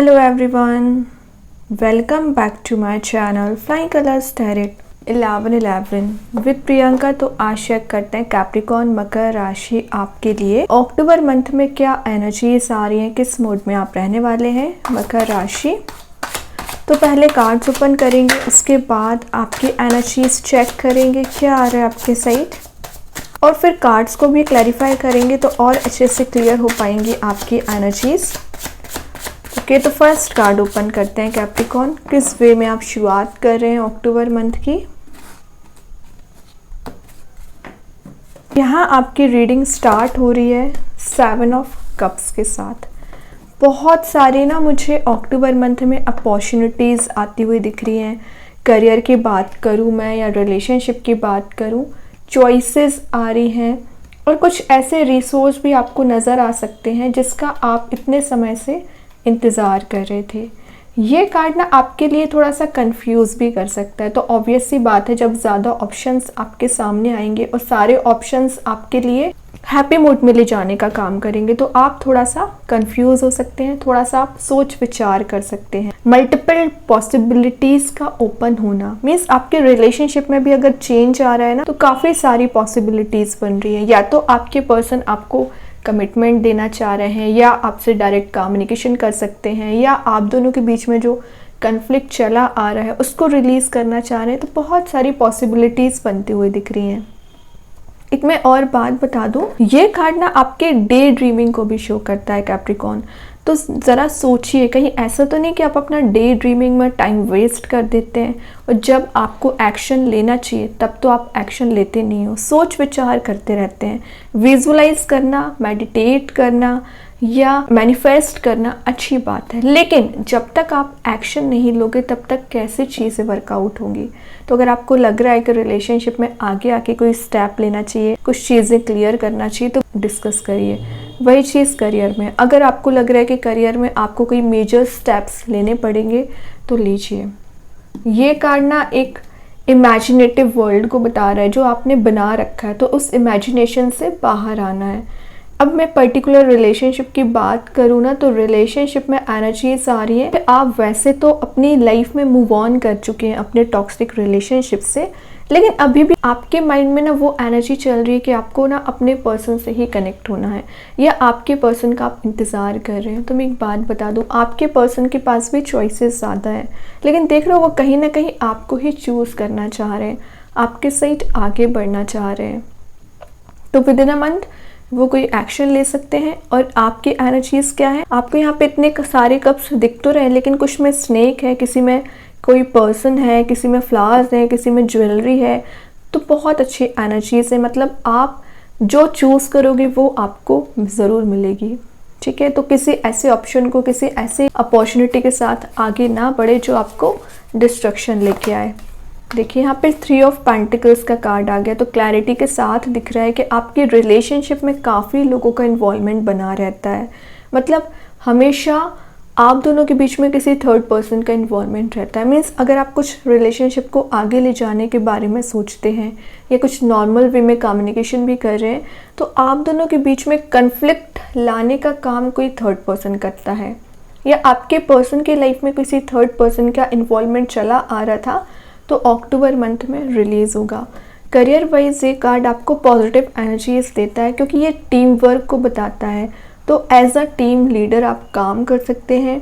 Hello everyone, welcome back to my channel Flying Colors Tarot 1111 with Priyanka. तो आज check करते हैं कैप्रिकॉर्न मकर राशि आपके लिए अक्टूबर मंथ में क्या एनर्जीज आ रही हैं, किस मूड में आप रहने वाले हैं मकर राशि। तो पहले कार्ड्स ओपन करेंगे, उसके बाद आपकी एनर्जीज चेक करेंगे क्या आ रहा है आपके साइड, और फिर कार्ड्स को भी क्लैरिफाई करेंगे तो और अच्छे से क्लियर हो पाएंगी आपकी एनर्जीज। ओके, तो फर्स्ट कार्ड ओपन करते हैं कैप्रिकॉर्न, किस वे में आप शुरुआत कर रहे हैं अक्टूबर मंथ की। यहाँ आपकी रीडिंग स्टार्ट हो रही है 7 ऑफ कप्स के साथ। बहुत सारी ना मुझे अक्टूबर मंथ में अपॉर्चुनिटीज़ आती हुई दिख रही हैं। करियर की बात करूँ मैं या रिलेशनशिप की बात करूँ, चॉइसेस आ रही हैं और कुछ ऐसे रिसोर्स भी आपको नज़र आ सकते हैं जिसका आप इतने समय से इंतज़ार कर रहे थे। ये कार्ड ना आपके लिए थोड़ा सा कंफ्यूज भी कर सकता है। तो ऑब्वियस सी बात है, जब ज़्यादा ऑप्शंस आपके सामने आएंगे और सारे ऑप्शंस आपके लिए हैप्पी मूड में ले जाने का काम करेंगे तो आप थोड़ा सा कंफ्यूज हो सकते हैं, थोड़ा सा आप सोच विचार कर सकते हैं। मल्टीपल पॉसिबिलिटीज़ का ओपन होना मीन्स आपके रिलेशनशिप में भी अगर चेंज आ रहा है ना तो काफ़ी सारी पॉसिबिलिटीज़ बन रही है। या तो आपके पर्सन आपको कमिटमेंट देना चाह रहे हैं या आपसे डायरेक्ट कम्युनिकेशन कर सकते हैं, या आप दोनों के बीच में जो कन्फ्लिक्ट चला आ रहा है उसको रिलीज़ करना चाह रहे हैं। तो बहुत सारी पॉसिबिलिटीज़ बनती हुई दिख रही हैं। एक मैं और बात बता दूं, ये कार्ड ना आपके डे ड्रीमिंग को भी शो करता है कैप्रिकॉर्न। तो ज़रा सोचिए, कहीं ऐसा तो नहीं कि आप अपना डे ड्रीमिंग में टाइम वेस्ट कर देते हैं और जब आपको एक्शन लेना चाहिए तब तो आप एक्शन लेते नहीं हो, सोच विचार करते रहते हैं। विजुअलाइज करना, मेडिटेट करना या मैनिफेस्ट करना अच्छी बात है, लेकिन जब तक आप एक्शन नहीं लोगे तब तक कैसे चीज़ें वर्कआउट होंगी। तो अगर आपको लग रहा है कि रिलेशनशिप में आगे आके कोई स्टेप लेना चाहिए, कुछ चीज़ें क्लियर करना चाहिए, तो डिस्कस करिए। वही चीज़ करियर में, अगर आपको लग रहा है कि करियर में आपको कोई मेजर स्टेप्स लेने पड़ेंगे तो लीजिए। ये कार्ड ना एक इमेजिनेटिव वर्ल्ड को बता रहा है जो आपने बना रखा है, तो उस इमेजिनेशन से बाहर आना है। अब मैं पर्टिकुलर रिलेशनशिप की बात करूँ ना, तो रिलेशनशिप में एनर्जीज आ रही है कि आप वैसे तो अपनी लाइफ में मूव ऑन कर चुके हैं अपने टॉक्सिक रिलेशनशिप से, लेकिन अभी भी आपके माइंड में ना वो एनर्जी चल रही है कि आपको ना अपने पर्सन से ही कनेक्ट होना है या आपके पर्सन का आप इंतज़ार कर रहे हैं। तो मैं एक बात बता दूँ, आपके पर्सन के पास भी चॉइसेस ज़्यादा हैं, लेकिन देख रहे हो वो कहीं ना कहीं आपको ही चूज़ करना चाह रहे हैं, आपके साइड आगे बढ़ना चाह रहे हैं। तो विद इन अ मंथ वो कोई एक्शन ले सकते हैं। और आपकी एनर्जीज क्या है, आपको यहाँ पे इतने सारे कप्स दिख तो रहे हैं, लेकिन कुछ में स्नेक है, किसी में कोई पर्सन है, किसी में फ्लावर्स है, किसी में ज्वेलरी है। तो बहुत अच्छी एनर्जीज है, मतलब आप जो चूज़ करोगे वो आपको ज़रूर मिलेगी। ठीक है, तो किसी ऐसे ऑप्शन को, किसी ऐसे अपॉर्चुनिटी के साथ आगे ना बढ़े जो आपको डिस्ट्रक्शन लेके आए। देखिए यहाँ पे 3 ऑफ पेंटिकल्स का कार्ड आ गया, तो क्लैरिटी के साथ दिख रहा है कि आपकी रिलेशनशिप में काफ़ी लोगों का इन्वॉल्वमेंट बना रहता है। मतलब हमेशा आप दोनों के बीच में किसी थर्ड पर्सन का इन्वॉल्वमेंट रहता है। मीन्स अगर आप कुछ रिलेशनशिप को आगे ले जाने के बारे में सोचते हैं या कुछ नॉर्मल वे में कम्युनिकेशन भी कर रहे हैं, तो आप दोनों के बीच में कन्फ्लिक्ट लाने का काम कोई थर्ड पर्सन करता है, या आपके पर्सन के लाइफ में किसी थर्ड पर्सन का इन्वॉल्वमेंट चला आ रहा था तो अक्टूबर मंथ में रिलीज़ होगा। करियर वाइज ये कार्ड आपको पॉजिटिव एनर्जीज देता है क्योंकि ये टीम वर्क को बताता है। तो एज अ टीम लीडर आप काम कर सकते हैं।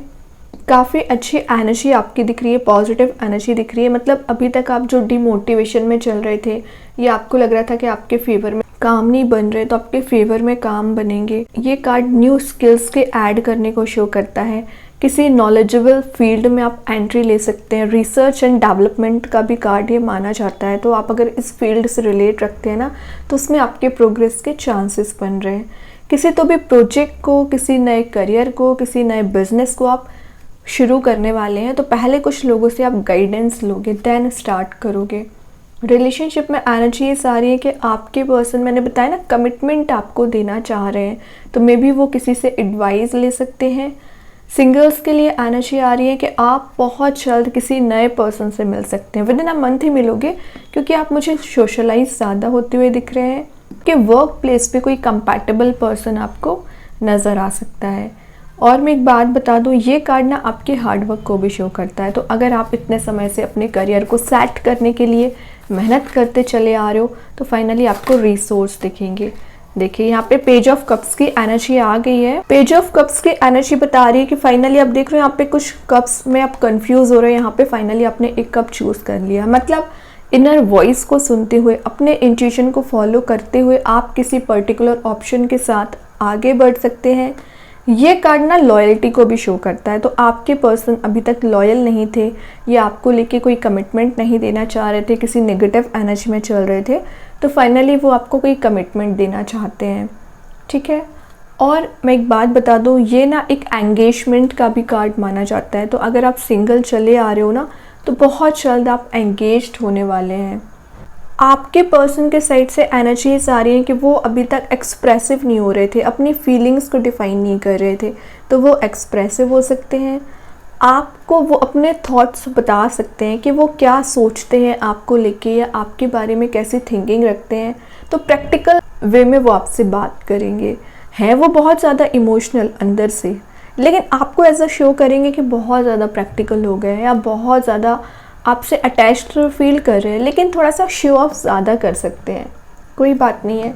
काफ़ी अच्छी एनर्जी आपकी दिख रही है, पॉजिटिव एनर्जी दिख रही है। मतलब अभी तक आप जो डिमोटिवेशन में चल रहे थे या आपको लग रहा था कि आपके फेवर में काम नहीं बन रहे, तो आपके फेवर में काम बनेंगे। ये कार्ड न्यू स्किल्स के ऐड करने को शो करता है। किसी नॉलेजेबल फील्ड में आप एंट्री ले सकते हैं। रिसर्च एंड डेवलपमेंट का भी कार्ड ये माना जाता है, तो आप अगर इस फील्ड से रिलेट रखते हैं ना तो उसमें आपके प्रोग्रेस के चांसेस बन रहे हैं। किसी तो भी प्रोजेक्ट को, किसी नए करियर को, किसी नए बिजनेस को आप शुरू करने वाले हैं तो पहले कुछ लोगों से आप गाइडेंस लोगे, देन स्टार्ट करोगे। रिलेशनशिप में एनर्जीज आ रही है कि आपके पर्सन, मैंने बताया ना, कमिटमेंट आपको देना चाह रहे हैं, तो मे बी वो किसी से एडवाइस ले सकते हैं। सिंगल्स के लिए एनर्जी आ रही है कि आप बहुत जल्द किसी नए पर्सन से मिल सकते हैं। विद इन अ मंथ ही मिलोगे क्योंकि आप मुझे सोशलाइज ज़्यादा होते हुए दिख रहे हैं कि वर्क प्लेस पे कोई कंपैटिबल पर्सन आपको नज़र आ सकता है। और मैं एक बात बता दूं, ये कार्ड ना आपके हार्डवर्क को भी शो करता है। तो अगर आप इतने समय से अपने करियर को सेट करने के लिए मेहनत करते चले आ रहे हो तो फाइनली आपको रिसोर्स दिखेंगे। देखिए यहाँ पे पेज ऑफ कप्स की एनर्जी आ गई है। पेज ऑफ कप्स की एनर्जी बता रही है कि फाइनली आप देख रहे हो यहाँ पे कुछ कप्स में आप कंफ्यूज हो रहे हो, यहाँ पे फाइनली आपने एक कप चूज कर लिया। मतलब इनर वॉइस को सुनते हुए, अपने इंट्यूशन को फॉलो करते हुए आप किसी पर्टिकुलर ऑप्शन के साथ आगे बढ़ सकते हैं। ये कार्ड ना लॉयल्टी को भी शो करता है। तो आपके पर्सन अभी तक लॉयल नहीं थे या आपको लेके कोई कमिटमेंट नहीं देना चाह रहे थे, किसी नेगेटिव एनर्जी में चल रहे थे, तो फाइनली वो आपको कोई कमिटमेंट देना चाहते हैं। ठीक है। और मैं एक बात बता दूँ, ये ना एक एंगेजमेंट का भी कार्ड माना जाता है। तो अगर आप सिंगल चले आ रहे हो ना तो बहुत जल्द आप एंगेज्ड होने वाले हैं। आपके पर्सन के साइड से एनर्जीज आ रही हैं कि वो अभी तक एक्सप्रेसिव नहीं हो रहे थे, अपनी फीलिंग्स को डिफाइन नहीं कर रहे थे, तो वो एक्सप्रेसिव हो सकते हैं। आपको वो अपने थॉट्स बता सकते हैं कि वो क्या सोचते हैं आपको लेके या आपके बारे में कैसी थिंकिंग रखते हैं। तो प्रैक्टिकल वे में वो आपसे बात करेंगे। हैं वो बहुत ज़्यादा इमोशनल अंदर से, लेकिन आपको ऐसा शो करेंगे कि बहुत ज़्यादा प्रैक्टिकल हो गए या बहुत ज़्यादा आपसे अटैच्ड फील कर रहे हैं, लेकिन थोड़ा सा शो ऑफ ज़्यादा कर सकते हैं। कोई बात नहीं है।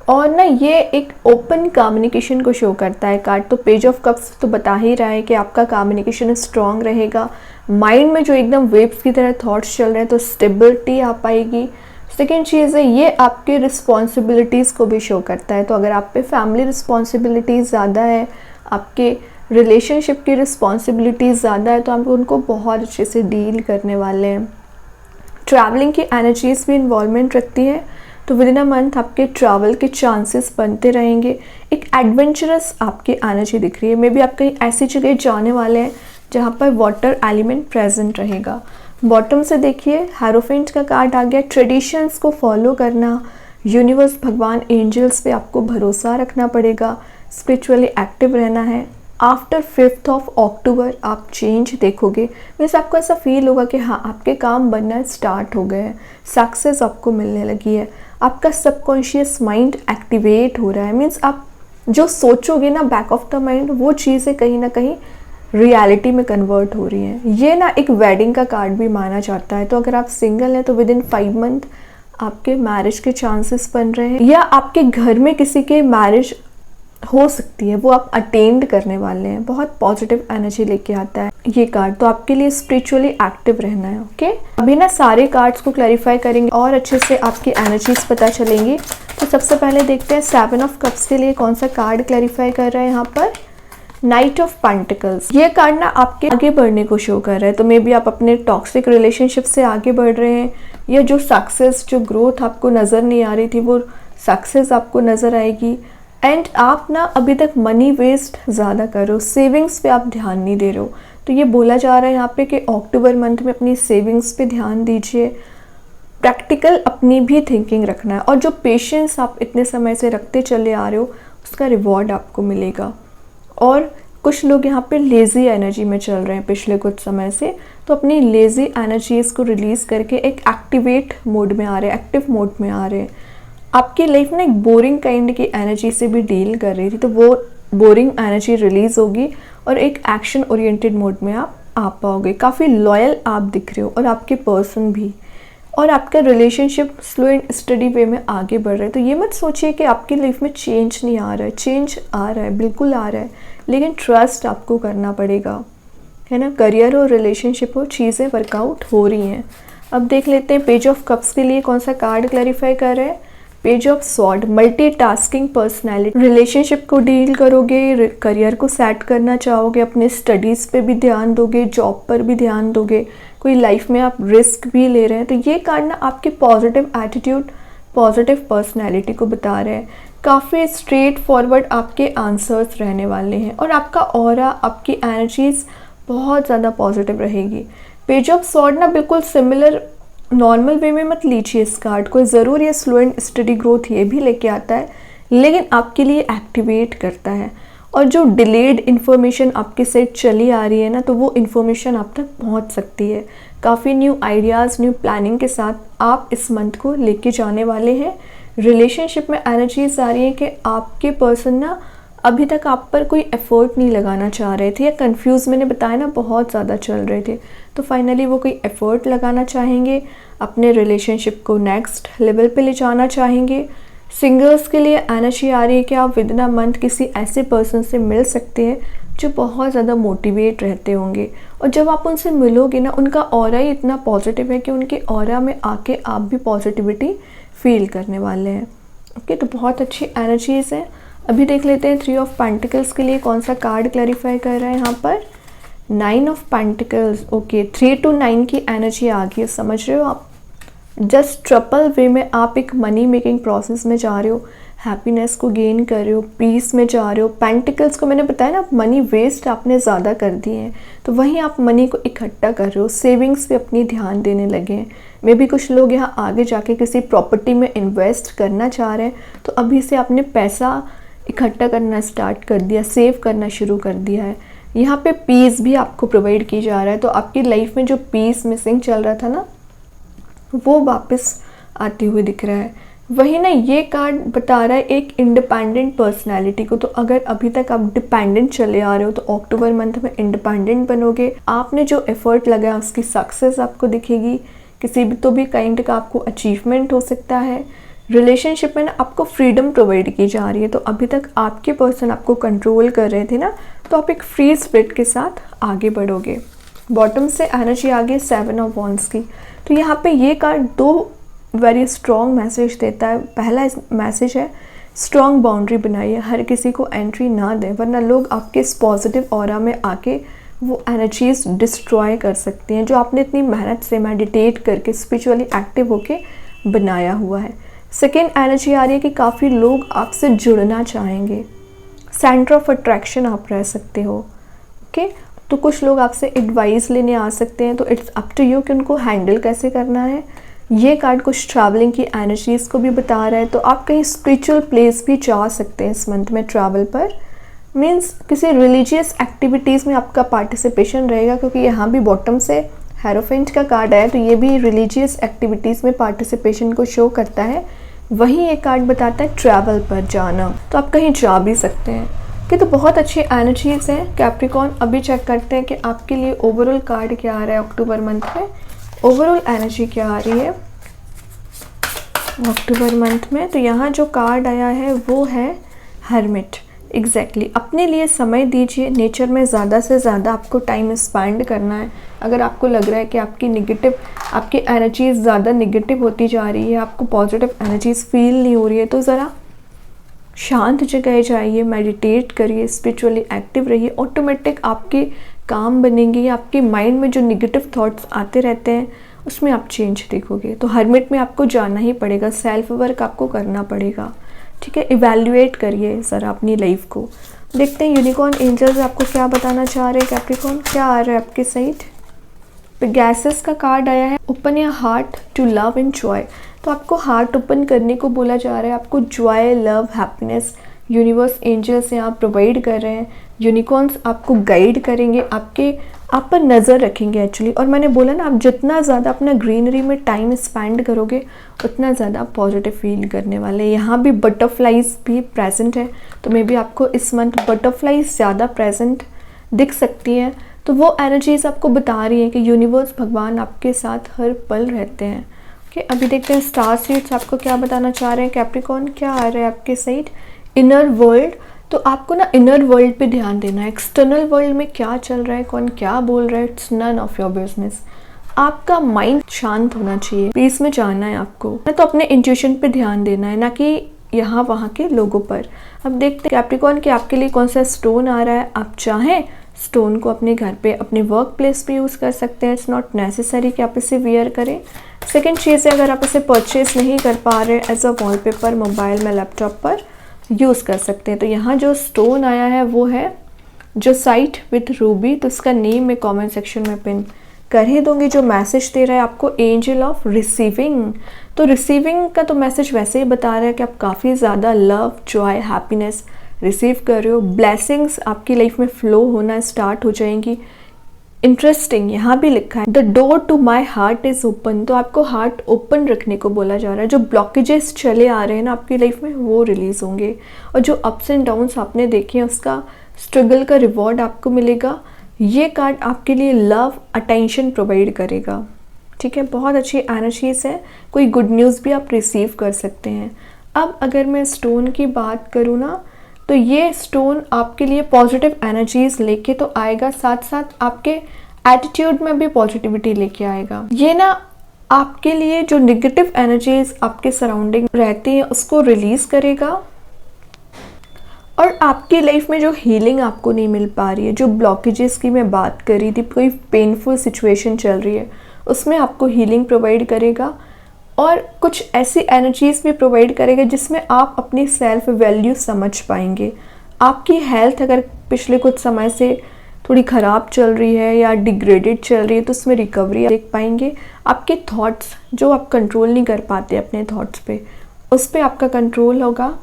और ना ये एक ओपन कम्युनिकेशन को शो करता है कार्ड। तो पेज ऑफ कप्स तो बता ही रहा है कि आपका कम्युनिकेशन स्ट्रॉन्ग रहेगा। माइंड में जो एकदम वेव्स की तरह थॉट्स चल रहे हैं तो स्टेबिलिटी आ पाएगी। सेकेंड चीज़ है, ये आपके रिस्पॉन्सिबिलिटीज़ को भी शो करता है। तो अगर आप पे फैमिली रिस्पॉन्सिबिलिटीज़ ज़्यादा है, आपके रिलेशनशिप की रिस्पॉन्सिबिलिटीज़ ज़्यादा है, तो आप उनको बहुत अच्छे से डील करने वाले हैं। ट्रैवलिंग की एनर्जीज भी इन्वॉल्वमेंट रखती है। तो विद इन अ मंथ आपके ट्रैवल के चांसेस बनते रहेंगे। एक एडवेंचरस आपकी एनर्जी दिख रही है। मे बी आप कहीं ऐसी जगह जाने वाले हैं जहाँ पर वाटर एलिमेंट प्रेजेंट रहेगा। बॉटम से देखिए हेरोफेंट का कार्ड आ गया। ट्रेडिशंस को फॉलो करना, यूनिवर्स, भगवान, एंजल्स पे आपको भरोसा रखना पड़ेगा, स्पिरिचुअली एक्टिव रहना है। आफ्टर 5th of October आप चेंज देखोगे। वैसे आपको ऐसा फील होगा कि हाँ, आपके काम बनना स्टार्ट हो गए हैं, सक्सेस आपको मिलने लगी है, आपका सबकॉन्शियस माइंड एक्टिवेट हो रहा है। मीन्स आप जो सोचोगे ना बैक ऑफ द माइंड, वो चीज़ें कहीं ना कहीं रियलिटी में कन्वर्ट हो रही हैं। ये ना एक वेडिंग का कार्ड भी माना जाता है। तो अगर आप सिंगल हैं तो विद इन 5 मंथ आपके मैरिज के चांसेस बन रहे हैं, या आपके घर में किसी के मैरिज हो सकती है, वो आप अटेंड करने वाले हैं। बहुत पॉजिटिव एनर्जी लेके आता है ये कार्ड। तो आपके लिए स्पिरिचुअली एक्टिव रहना है। ओके, अभी ना सारे कार्ड्स को क्लैरिफाई करेंगे और अच्छे से आपकी एनर्जीज पता चलेंगी। तो सबसे पहले देखते हैं 7 ऑफ कप्स के लिए कौन सा कार्ड क्लैरिफाई कर रहा है। यहाँ पर नाइट ऑफ पेंटिकल्स, ये कार्ड ना आपके आगे बढ़ने को शो कर रहा है। तो मे बी आप अपने टॉक्सिक रिलेशनशिप से आगे बढ़ रहे हैं, या जो सक्सेस, जो ग्रोथ आपको नज़र नहीं आ रही थी, वो सक्सेस आपको नज़र आएगी। एंड आप ना अभी तक मनी वेस्ट ज़्यादा कर रहे हो, सेविंग्स पे आप ध्यान नहीं दे रहे हो। तो ये बोला जा रहा है यहाँ पे कि अक्टूबर मंथ में अपनी सेविंग्स पे ध्यान दीजिए। प्रैक्टिकल अपनी भी थिंकिंग रखना है, और जो पेशेंस आप इतने समय से रखते चले आ रहे हो उसका रिवॉर्ड आपको मिलेगा। और कुछ लोग यहाँ पे लेज़ी एनर्जी में चल रहे हैं पिछले कुछ समय से, तो अपनी लेज़ी एनर्जीज़ को रिलीज़ करके एक एक्टिवेट मोड में आ रहे हैं, एक्टिव मोड में आ रहे हैं। आपकी लाइफ में एक बोरिंग काइंड की एनर्जी से भी डील कर रही थी, तो वो बोरिंग एनर्जी रिलीज़ होगी और एक एक्शन ओरिएंटेड मोड में आप आ पाओगे। काफ़ी लॉयल आप दिख रहे हो, और आपके पर्सन भी, और आपका रिलेशनशिप स्लो एंड स्टडी वे में आगे बढ़ रहा है। तो ये मत सोचिए कि आपकी लाइफ में चेंज नहीं आ रहा है। चेंज आ रहा है, बिल्कुल आ रहा है, लेकिन ट्रस्ट आपको करना पड़ेगा, है ना। करियर हो, रिलेशनशिप हो, चीज़ें वर्कआउट हो रही हैं। अब देख लेते हैं पेज ऑफ कप्स के लिए कौन सा कार्ड क्लैरिफाई कर रहे हैं। Page of sword, multitasking personality, relationship को डील करोगे, करियर को सेट करना चाहोगे, अपने स्टडीज़ पे भी ध्यान दोगे, जॉब पर भी ध्यान दोगे, कोई लाइफ में आप रिस्क भी ले रहे हैं। तो ये कार्ड ना आपके पॉजिटिव एटीट्यूड, पॉजिटिव पर्सनैलिटी को बता रहे हैं। काफ़ी स्ट्रेट फॉरवर्ड आपके आंसर्स रहने वाले हैं, और आपका ऑरा, आपकी एनर्जीज बहुत ज़्यादा पॉजिटिव रहेगी। पेज ऑफ स्वॉर्ड ना बिल्कुल सिमिलर नॉर्मल वे में मत लीजिए इस कार्ड को। ज़रूर ये स्लो एंड स्टडी ग्रोथ ये भी लेके आता है, लेकिन आपके लिए एक्टिवेट करता है। और जो डिलेड इन्फॉर्मेशन आपके साइड चली आ रही है ना, तो वो इन्फॉर्मेशन आप तक पहुंच सकती है। काफ़ी न्यू आइडियाज़, न्यू प्लानिंग के साथ आप इस मंथ को लेके जाने वाले हैं। रिलेशनशिप में एनर्जीज आ रही है कि आपके पर्सन ना अभी तक आप पर कोई एफर्ट नहीं लगाना चाह रहे थे या कंफ्यूज, मैंने बताया ना बहुत ज़्यादा चल रहे थे, तो फाइनली वो कोई एफर्ट लगाना चाहेंगे, अपने रिलेशनशिप को नेक्स्ट लेवल पे ले जाना चाहेंगे। सिंगर्स के लिए एनर्जी आ रही है कि आप विद इन अ मंथ किसी ऐसे पर्सन से मिल सकते हैं जो बहुत ज़्यादा मोटिवेट रहते होंगे, और जब आप उनसे मिलोगे ना, उनका ऑरा ही इतना पॉजिटिव है कि उनके ऑरा में आके आप भी पॉजिटिविटी फील करने वाले हैं। ओके, तो बहुत अच्छी एनर्जीज़ हैं। अभी देख लेते हैं 3 ऑफ पेंटिकल्स के लिए कौन सा कार्ड क्लैरिफाई कर रहा है यहाँ पर। 9 ऑफ पेंटिकल्स। ओके, 3 to 9 की एनर्जी आ गई है, समझ रहे हो आप। जस्ट ट्रिपल वे में आप एक मनी मेकिंग प्रोसेस में जा रहे हो, हैप्पीनेस को गेन कर रहे हो, पीस में जा रहे हो। पेंटिकल्स को मैंने बताया ना, मनी वेस्ट आपने ज़्यादा कर दिए हैं, तो वहीं आप मनी को इकट्ठा कर रहे हो, सेविंग्स पे अपनी ध्यान देने लगे हैं। मे भी कुछ लोग यहाँ आगे जाके किसी प्रॉपर्टी में इन्वेस्ट करना चाह रहे हैं, तो अभी से आपने पैसा इकट्ठा करना स्टार्ट कर दिया, सेव करना शुरू कर दिया है। यहाँ पे पीस भी आपको प्रोवाइड की जा रहा है, तो आपकी लाइफ में जो पीस मिसिंग चल रहा था ना, वो वापस आती हुई दिख रहा है। वही ना, ये कार्ड बता रहा है एक इंडिपेंडेंट पर्सनालिटी को। तो अगर अभी तक आप डिपेंडेंट चले आ रहे हो, तो अक्टूबर मंथ में इंडिपेंडेंट बनोगे। आपने जो एफर्ट लगाया उसकी सक्सेस आपको दिखेगी, किसी भी तो भी काइंड का आपको अचीवमेंट हो सकता है। रिलेशनशिप में ना आपको फ्रीडम प्रोवाइड की जा रही है, तो अभी तक आपके पर्सन आपको कंट्रोल कर रहे थे ना, तो आप एक फ्री स्पिरिट के साथ आगे बढ़ोगे। बॉटम से एनर्जी आ गई 7 ऑफ वॉन्ड्स की। तो यहाँ पे ये कार्ड 2 वेरी स्ट्रॉन्ग मैसेज देता है। पहला मैसेज है स्ट्रॉन्ग बाउंड्री बनाइए, हर किसी को एंट्री ना दें, वरना लोग आपके इस पॉजिटिव ऑरा में आके वो एनर्जीज डिस्ट्रॉय कर सकती हैं जो आपने इतनी मेहनत से मेडिटेट करके स्पिरिचुअली एक्टिव होके बनाया हुआ है। सेकेंड एनर्जी आ रही है कि काफ़ी लोग आपसे जुड़ना चाहेंगे, सेंटर ऑफ अट्रैक्शन आप रह सकते हो। ओके, तो कुछ लोग आपसे एडवाइस लेने आ सकते हैं, तो इट्स अप टू यू कि उनको हैंडल कैसे करना है। ये कार्ड कुछ ट्रैवलिंग की एनर्जीज़ को भी बता रहा है, तो आप कहीं स्पिरिचुअल प्लेस भी जा सकते हैं इस मंथ में ट्रैवल पर। मीन्स किसी रिलीजियस एक्टिविटीज़ में आपका पार्टिसिपेशन रहेगा, क्योंकि यहाँ भी बॉटम से हेरोफेंट का कार्ड आया, तो ये भी रिलीजियस एक्टिविटीज़ में पार्टिसिपेशन को शो करता है। वहीं ये कार्ड बताता है ट्रैवल पर जाना, तो आप कहीं जा भी सकते हैं। कि तो बहुत अच्छी एनर्जीज़ हैं कैप्रिकॉर्न। अभी चेक करते हैं कि आपके लिए ओवरऑल कार्ड क्या आ रहा है अक्टूबर मंथ में। ओवरऑल एनर्जी क्या आ रही है अक्टूबर मंथ में। तो यहाँ जो कार्ड आया है वो है हर्मिट। एग्जैक्टली अपने लिए समय दीजिए, नेचर में ज़्यादा से ज़्यादा आपको टाइम स्पेंड करना है। अगर आपको लग रहा है कि आपकी एनर्जीज ज़्यादा निगेटिव होती जा रही है, आपको पॉजिटिव एनर्जीज फील नहीं हो रही है, तो ज़रा शांत जगह जाइए, मेडिटेट करिए, स्पिरिचुअली एक्टिव रहिए। ऑटोमेटिक आपके काम बनेंगे, आपके माइंड में जो निगेटिव थॉट्स आते रहते हैं उसमें आप चेंज देखोगे। तो हर्मिट में आपको जाना ही पड़ेगा, सेल्फ वर्क आपको करना पड़ेगा। ठीक है, इवैल्यूएट करिए ज़रा अपनी लाइफ को। देखते हैं यूनिकॉर्न एंजल्स आपको क्या बताना चाह रहे हैं। कैप्रिकॉर्न क्या आ रहा है आपके साइड पे। गैसेस का कार्ड आया है, open your heart to love and joy. तो आपको हार्ट ओपन करने को बोला जा रहा है, आपको joy, love, happiness universe angels यहाँ प्रोवाइड कर रहे हैं। यूनिकॉर्न्स आपको गाइड करेंगे, आप पर नज़र रखेंगे एक्चुअली। और मैंने बोला ना, आप जितना ज़्यादा अपना ग्रीनरी में टाइम स्पेंड करोगे उतना ज़्यादा पॉजिटिव फील करने वाले। यहाँ भी बटरफ्लाइज भी प्रेजेंट है, तो मे बी आपको इस मंथ बटरफ्लाइज ज़्यादा प्रेजेंट दिख सकती हैं। तो वो एनर्जीज आपको बता रही है कि यूनिवर्स, भगवान आपके साथ हर पल रहते हैं। ओके, अभी देखते हैं स्टार सीड्स आपको क्या बताना चाह रहे हैं। कैप्रिकॉर्न क्या आ रहा है आपके साइड। Inner world. तो आपको ना इनर वर्ल्ड पे ध्यान देना है। एक्सटर्नल वर्ल्ड में क्या चल रहा है, कौन क्या बोल रहा है, it's none of your business. आपका माइंड शांत होना चाहिए, पीस में जाना है आपको। तो अपने इंट्यूशन पे ध्यान देना है, ना कि यहाँ वहाँ के लोगों पर। अब देखते हैं कैप्रिकॉर्न कि आपके लिए कौन सा स्टोन आ रहा है। आप चाहें स्टोन को अपने घर पे, अपने वर्क प्लेस पे यूज़ कर सकते हैं। इट्स नॉट नेसेसरी कि आप इसे वियर करें। सेकेंड चीज़ है, अगर आप इसे परचेज नहीं कर पा रहे, एज अ वॉलपेपर मोबाइल में, लैपटॉप पर यूज़ कर सकते हैं। तो यहाँ जो स्टोन आया है वो है जो साइट विथ रूबी। तो इसका नेम मैं कमेंट सेक्शन में पिन कर ही दूंगी। जो मैसेज दे रहा है आपको, एंजल ऑफ रिसीविंग। तो रिसीविंग का तो मैसेज वैसे ही बता रहा है कि आप काफ़ी ज़्यादा लव, जॉय, हैप्पीनेस रिसीव कर रहे हो। ब्लेसिंग्स आपकी लाइफ में फ़्लो होना स्टार्ट हो जाएंगी। इंटरेस्टिंग यहाँ भी लिखा है the door to my heart is open. तो आपको हार्ट ओपन रखने को बोला जा रहा है। जो ब्लॉकेजेस चले आ रहे हैं ना आपकी लाइफ में वो रिलीज़ होंगे, और जो अप्स एंड डाउन्स आपने देखे हैं उसका स्ट्रगल का रिवॉर्ड आपको मिलेगा। ये कार्ड आपके लिए लव अटेंशन प्रोवाइड करेगा। ठीक है, बहुत अच्छी एनर्जीज है। कोई गुड न्यूज़ भी आप रिसीव कर सकते हैं। अब अगर मैं स्टोन की बात करूँ ना, तो ये स्टोन आपके लिए पॉजिटिव एनर्जीज लेके तो आएगा, साथ साथ आपके एटीट्यूड में भी पॉजिटिविटी लेके आएगा। ये ना आपके लिए जो नेगेटिव एनर्जीज आपके सराउंडिंग रहती हैं उसको रिलीज़ करेगा, और आपकी लाइफ में जो हीलिंग आपको नहीं मिल पा रही है, जो ब्लॉकेजेस की मैं बात कर रही थी, कोई पेनफुल सिचुएशन चल रही है, उसमें आपको हीलिंग प्रोवाइड करेगा। और कुछ ऐसी एनर्जीज भी प्रोवाइड करेगा जिसमें आप अपनी सेल्फ वैल्यू समझ पाएंगे। आपकी हेल्थ अगर पिछले कुछ समय से थोड़ी ख़राब चल रही है या डिग्रेडेड चल रही है तो उसमें रिकवरी देख पाएंगे। आपके थॉट्स जो आप कंट्रोल नहीं कर पाते अपने थॉट्स पे, उस पर आपका कंट्रोल होगा।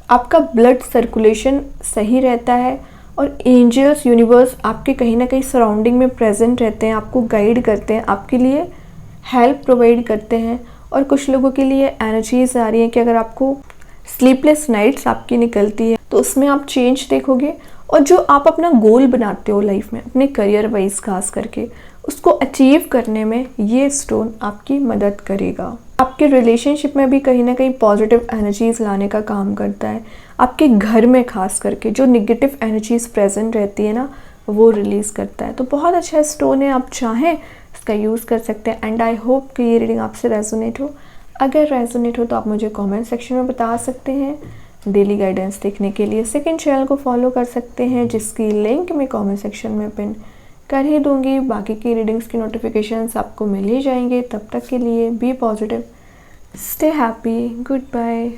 आपका ब्लड सर्कुलेशन सही रहता है, और एंजल्स यूनिवर्स आपके कहीं ना कहीं सराउंडिंग में प्रेजेंट रहते हैं, आपको गाइड करते हैं, आपके लिए हेल्प प्रोवाइड करते हैं। और कुछ लोगों के लिए एनर्जीज आ रही है कि अगर आपको स्लीपलेस नाइट्स आपकी निकलती है तो उसमें आप चेंज देखोगे, और जो आप अपना गोल बनाते हो लाइफ में अपने करियर वाइज खास करके, उसको अचीव करने में ये स्टोन आपकी मदद करेगा। आपके रिलेशनशिप में भी कहीं ना कहीं पॉजिटिव एनर्जीज लाने का काम करता है। आपके घर में खास करके जो निगेटिव एनर्जीज प्रेजेंट रहती है ना वो रिलीज़ करता है। तो बहुत अच्छा स्टोन है, आप चाहें इसका यूज़ कर सकते हैं। एंड आई होप कि ये रीडिंग आपसे रेजोनेट हो। अगर रेजोनेट हो तो आप मुझे कमेंट सेक्शन में बता सकते हैं। डेली गाइडेंस देखने के लिए सेकंड चैनल को फॉलो कर सकते हैं, जिसकी लिंक मैं कमेंट सेक्शन में पिन कर ही दूंगी। बाकी की रीडिंग्स की नोटिफिकेशंस आपको मिल ही जाएंगे। तब तक के लिए be positive, stay happy, good bye.